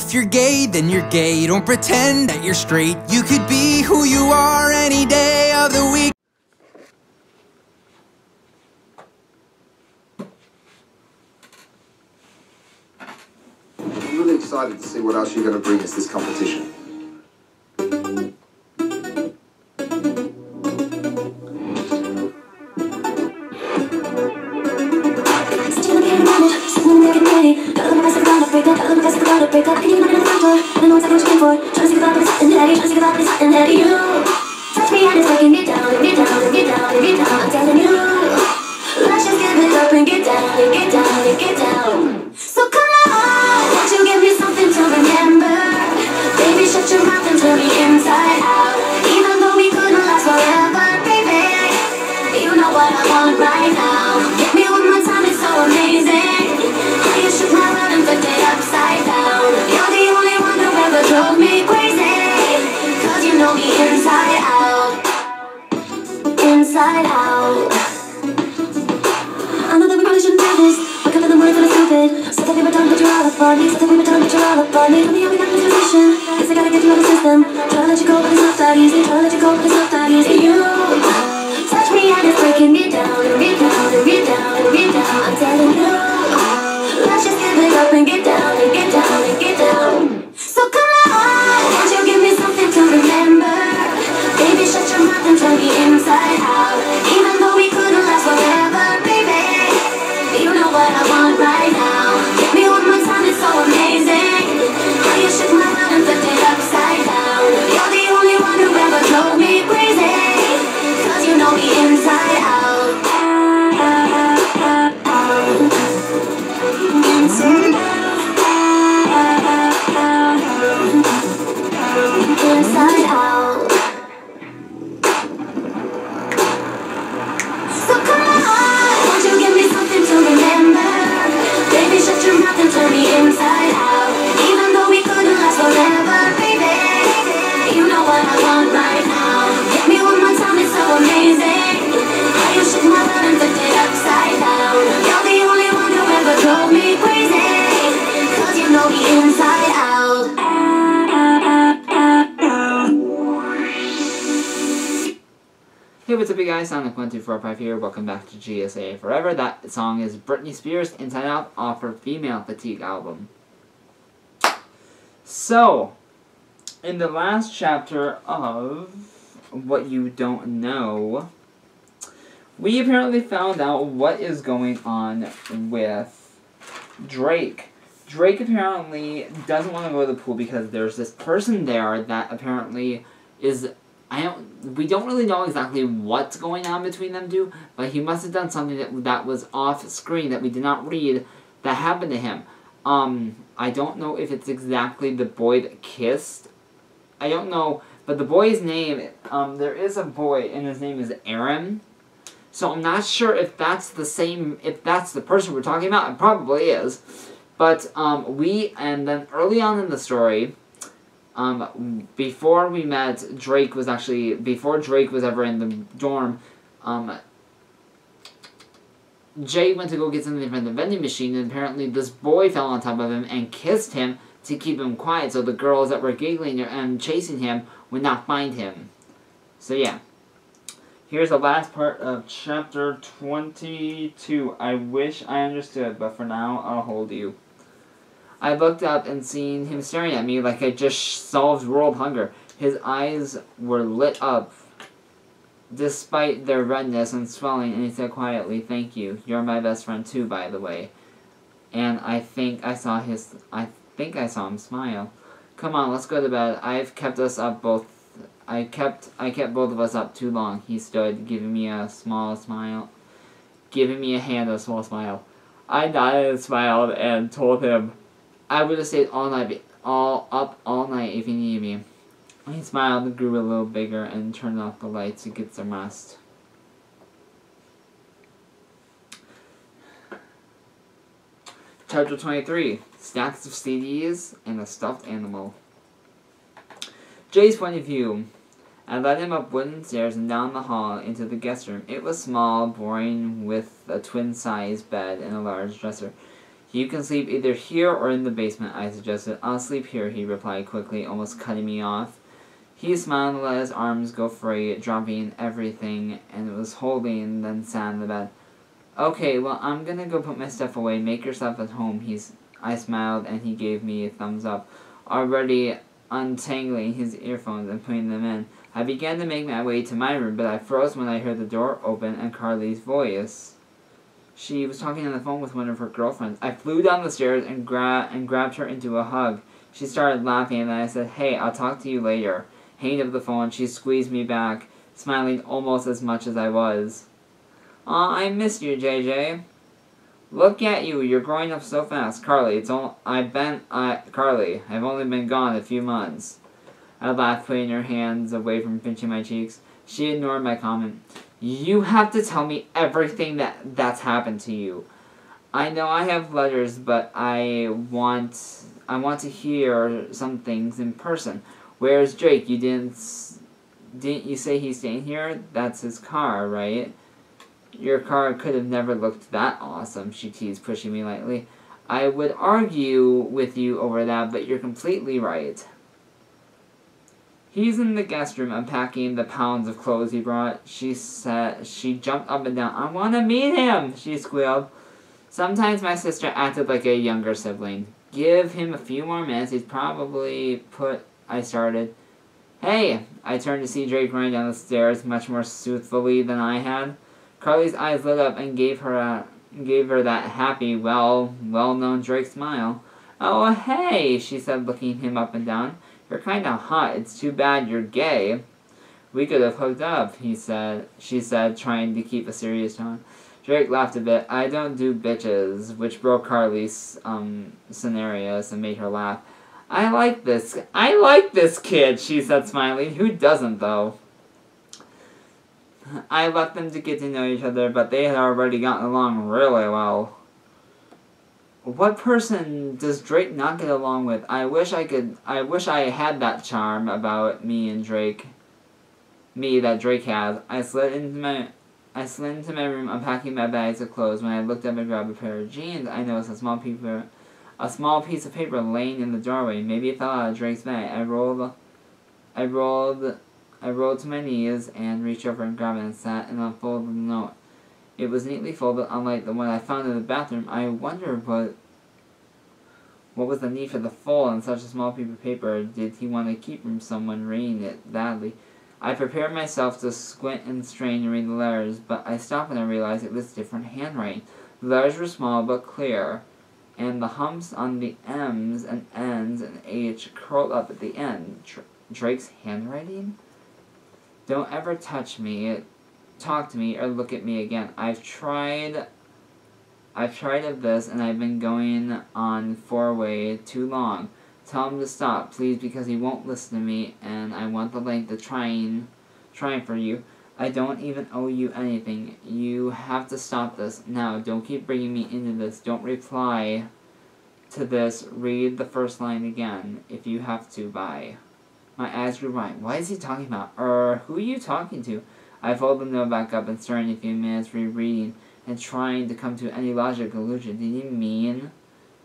If you're gay, then you're gay. Don't pretend that you're straight. You could be who you are any day of the week. I'm really excited to see what else you're going to bring us this competition. Touch me and it's like get down and get down and get down and get down. I'm telling you, let's just give it up and get down and get down and get down. So come on, won't you give me something to remember? Baby, shut your mouth and turn me inside out. Even though we couldn't last forever, baby, you know what I want right now. Hit me one more time, it's so amazing. How you shook my world and flipped it upside down. You're the only one who ever drove me crazy. Cause you know me inside out. Inside out. I know that we probably shouldn't do this. Wake up in the morning feeling stupid. So that we were done, but you're all up on me. So that we were done, but you're all up on me. Tell me how we got in this position. Guess I gotta get you out of the system. Try to let you go, but it's not that easy. Try to let you go, but it's not that easy. You touch me and it's breaking me down and get down and get down and get down. I'm telling you, let's just give it up and get down and get down and get down. So come on, won't you give me something to remember? Baby, shut your mouth and turn me inside out. Even though we couldn't last forever, baby, you know what I want right now. Hit me one more time, it's so amazing. How you shook my world and flipped it upside down. You're the only one who ever drove me crazy. Cause you know me inside out. Inside out. Inside out. So come on, won't you give me something to remember? Baby, shut your mouth and turn me inside out. Even though we couldn't last forever, baby, you know what I want right now. Hit me one more time, it's so amazing. How you shook my world and flipped it upside down. You're the only one who ever drove me crazy. Cause you know me inside out. Hey, what's up you guys, Sonic1245 here, welcome back to GSA Forever. That song is Britney Spears' Inside Out off her Female Fatigue album. So, in the last chapter of What You Don't Know, we apparently found out what is going on with Drake. Drake apparently doesn't want to go to the pool because there's this person there that apparently is... we don't really know exactly what's going on between them two, but he must have done something that was off screen that we did not read that happened to him. I don't know if it's exactly the boy that kissed. I don't know, but the boy's name, there is a boy and his name is Aaron. So I'm not sure if that's the same, if that's the person we're talking about. It probably is. But, and then early on in the story, before we met, before Drake was ever in the dorm, Jay went to go get something from the vending machine, and apparently this boy fell on top of him and kissed him to keep him quiet, so the girls that were giggling and chasing him would not find him. So yeah. Here's the last part of chapter 22. I wish I understood, but for now, I'll hold you. I looked up and seen him staring at me like I just solved world hunger. His eyes were lit up despite their redness and swelling, and he said quietly, "Thank you. You're my best friend too, by the way." And I think I saw him smile. "Come on, let's go to bed. I've kept us up both. I kept both of us up too long." He stood, giving me a small smile. Giving me a hand, a small smile. I nodded and smiled and told him I would have stayed up all night if he needed me. He smiled and grew a little bigger and turned off the lights to get some rest. Chapter 23. Stacks of CDs and a stuffed animal. Jay's point of view. I led him up wooden stairs and down the hall into the guest room. It was small, boring, with a twin-size bed and a large dresser. You can sleep either here or in the basement, I suggested. I'll sleep here, he replied quickly, almost cutting me off. He smiled and let his arms go free, dropping everything, and was holding, then sat on the bed. Okay, well, I'm gonna go put my stuff away. Make yourself at home, I smiled, and he gave me a thumbs up, already untangling his earphones and putting them in. I began to make my way to my room, but I froze when I heard the door open and Carly's voice. She was talking on the phone with one of her girlfriends. I flew down the stairs and grabbed her into a hug. She started laughing, and I said, "Hey, I'll talk to you later." Hanging up the phone, she squeezed me back, smiling almost as much as I was. Aw, I missed you, JJ. Look at you, you're growing up so fast. Carly, Carly, I've only been gone a few months. I laughed, putting her hands away from pinching my cheeks. She ignored my comment. You have to tell me everything that's happened to you. I know I have letters, but I want to hear some things in person. Where's Drake? You didn't you say he's staying here? That's his car, right? Your car could have never looked that awesome, she teased, pushing me lightly. I would argue with you over that, but you're completely right. He's in the guest room unpacking the pounds of clothes he brought. She jumped up and down. I want to meet him, she squealed. Sometimes my sister acted like a younger sibling. Give him a few more minutes, he's probably I started. Hey! I turned to see Drake running down the stairs much more soothfully than I had. Carly's eyes lit up and gave her that happy, well-known Drake smile. Oh, hey, she said, looking him up and down. You're kinda hot. It's too bad you're gay. We could have hooked up, she said, trying to keep a serious tone. Drake laughed a bit. I don't do bitches, which broke Carly's scenarios and made her laugh. I like this kid, she said, smiling. Who doesn't, though? I left them to get to know each other, but they had already gotten along really well. What person does Drake not get along with? I wish I had that charm about me and Drake. Me that Drake has. I slid into my room, unpacking my bags of clothes. When I looked up and grabbed a pair of jeans, I noticed a small piece of paper laying in the doorway. Maybe it fell out of Drake's bag. I rolled to my knees and reached over and grabbed it and sat and unfolded the note. It was neatly folded, unlike the one I found in the bathroom. I wondered what was the need for the fold in such a small piece of paper. Did he want to keep from someone reading it badly? I prepared myself to squint and strain to read the letters, but I stopped when I realized it was different handwriting. The letters were small but clear, and the humps on the M's and N's and H curled up at the end. Drake's handwriting? Don't ever talk to me, or look at me again. I've tried of this, and I've been going on for way too long. Tell him to stop, please, because he won't listen to me, and I want the length of trying for you. I don't even owe you anything. You have to stop this. Now, don't keep bringing me into this. Don't reply to this. Read the first line again, if you have to. Bye. My eyes grew wide. What is he talking about? Who are you talking to? I folded the note back up and started a few minutes rereading and trying to come to any logical conclusion. Did he mean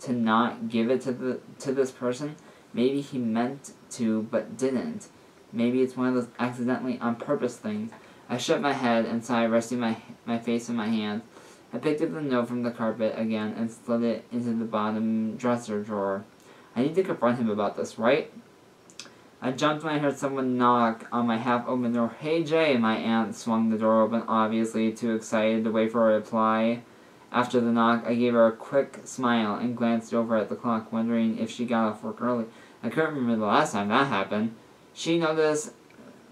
to not give it to this person? Maybe he meant to, but didn't. Maybe it's one of those accidentally on purpose things. I shook my head and sighed, resting my face in my hands. I picked up the note from the carpet again and slid it into the bottom dresser drawer. I need to confront him about this, right? I jumped when I heard someone knock on my half-open door. Hey, Jay, my aunt swung the door open, obviously too excited to wait for a reply. After the knock, I gave her a quick smile and glanced over at the clock, wondering if she got off work early. I couldn't remember the last time that happened. She noticed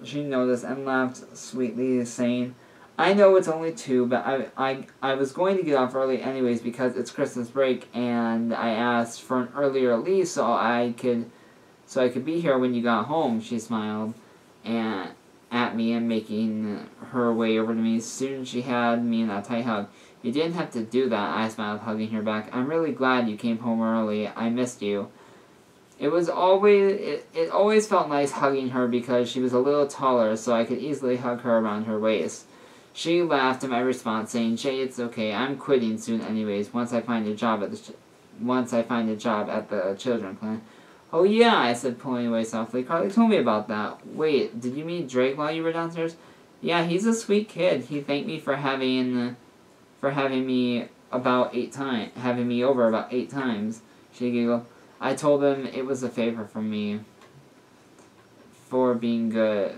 and laughed sweetly, saying, I know it's only 2, but I was going to get off early anyways because it's Christmas break, and I asked for an earlier leave so I could be here when you got home. She smiled at me and making her way over to me. Soon she had me in a tight hug. You didn't have to do that, I smiled, hugging her back. I'm really glad you came home early. I missed you. It always felt nice hugging her because she was a little taller, so I could easily hug her around her waist. She laughed at my response, saying, Jay, it's okay. I'm quitting soon anyways, once I find a job once I find a job at the children clinic. Oh yeah, I said, pulling away softly. Carly told me about that. Wait, did you meet Drake while you were downstairs? Yeah, he's a sweet kid. He thanked me for having me over about 8 times. She giggled. I told him it was a favor from me for being a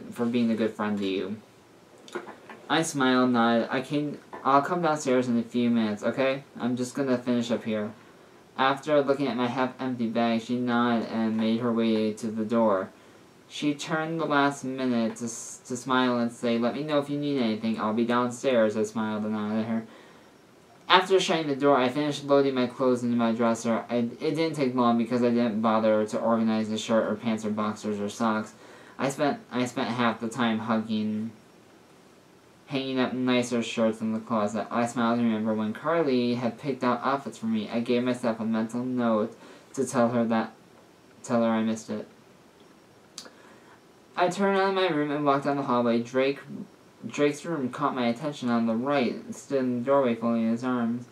good friend to you. I smiled, nodded. I'll come downstairs in a few minutes, okay? I'm just gonna finish up here. After looking at my half-empty bag, she nodded and made her way to the door. She turned the last minute to smile and say, let me know if you need anything. I'll be downstairs. I smiled and nodded at her. After shutting the door, I finished loading my clothes into my dresser. It didn't take long because I didn't bother to organize the shirt or pants or boxers or socks. I spent half the time hanging up nicer shirts in the closet. I smiled and remembered when Carly had picked out outfits for me. I gave myself a mental note to tell her I missed it. I turned out of my room and walked down the hallway. Drake's room caught my attention on the right, stood in the doorway folding his arms,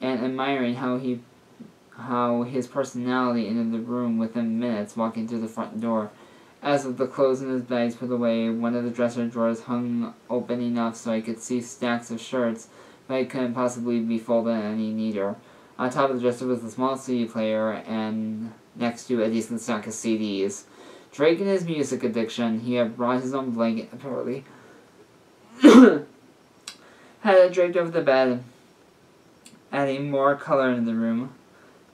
and admiring how his personality entered the room within minutes, walking through the front door. As with the clothes in his bags put away, one of the dresser drawers hung open enough so I could see stacks of shirts, but it couldn't possibly be folded any neater. On top of the dresser was a small CD player, and next to a decent stack of CDs. Drake and his music addiction, he had brought his own blanket, apparently. Had it draped over the bed, adding more color in the room.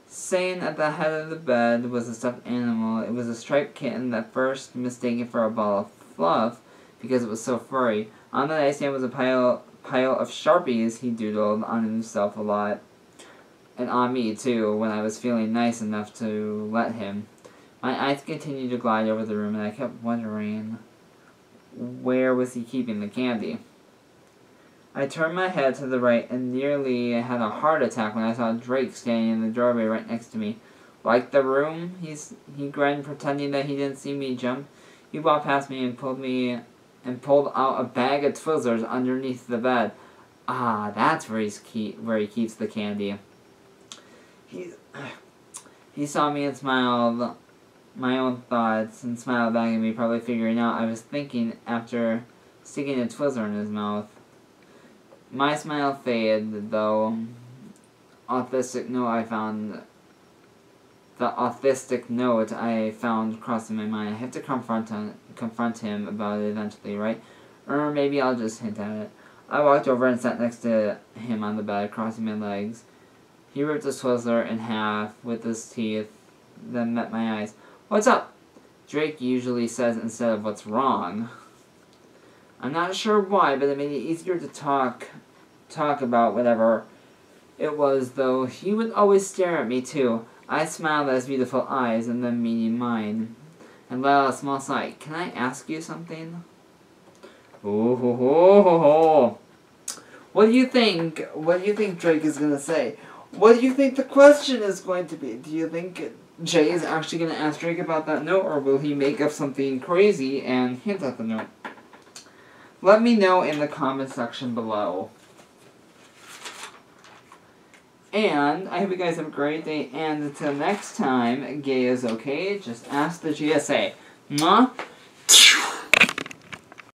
Sitting at the head of the bed was a stuffed animal. It was a striped kitten that first mistaken for a ball of fluff because it was so furry. On the nightstand was a pile of Sharpies he doodled on himself a lot. And on me, too, when I was feeling nice enough to let him. My eyes continued to glide over the room, and I kept wondering, where was he keeping the candy? I turned my head to the right and nearly had a heart attack when I saw Drake standing in the doorway right next to me. Like the room? He grinned, pretending that he didn't see me jump. He walked past me and pulled out a bag of Twizzlers underneath the bed. Ah, that's where he keeps the candy. He saw me and smiled my own thoughts and smiled back at me, probably figuring out I was thinking after sticking a Twizzler in his mouth. My smile faded, though. The autistic note I found crossing my mind. I have to confront him about it eventually, right? Or maybe I'll just hint at it. I walked over and sat next to him on the bed, crossing my legs. He ripped the Twizzler in half with his teeth, then met my eyes. What's up? Drake usually says instead of what's wrong. I'm not sure why, but it made it easier to talk about whatever it was, though he would always stare at me, too. I smiled at his beautiful eyes and then meeting mine, and let out a small sigh. Can I ask you something? Oh. What do you think? What do you think Drake is gonna say? What do you think the question is going to be? Do you think Jay is actually gonna ask Drake about that note, or will he make up something crazy and hint at the note? Let me know in the comment section below. And I hope you guys have a great day, and until next time, gay is okay, just ask the GSA. Mwah!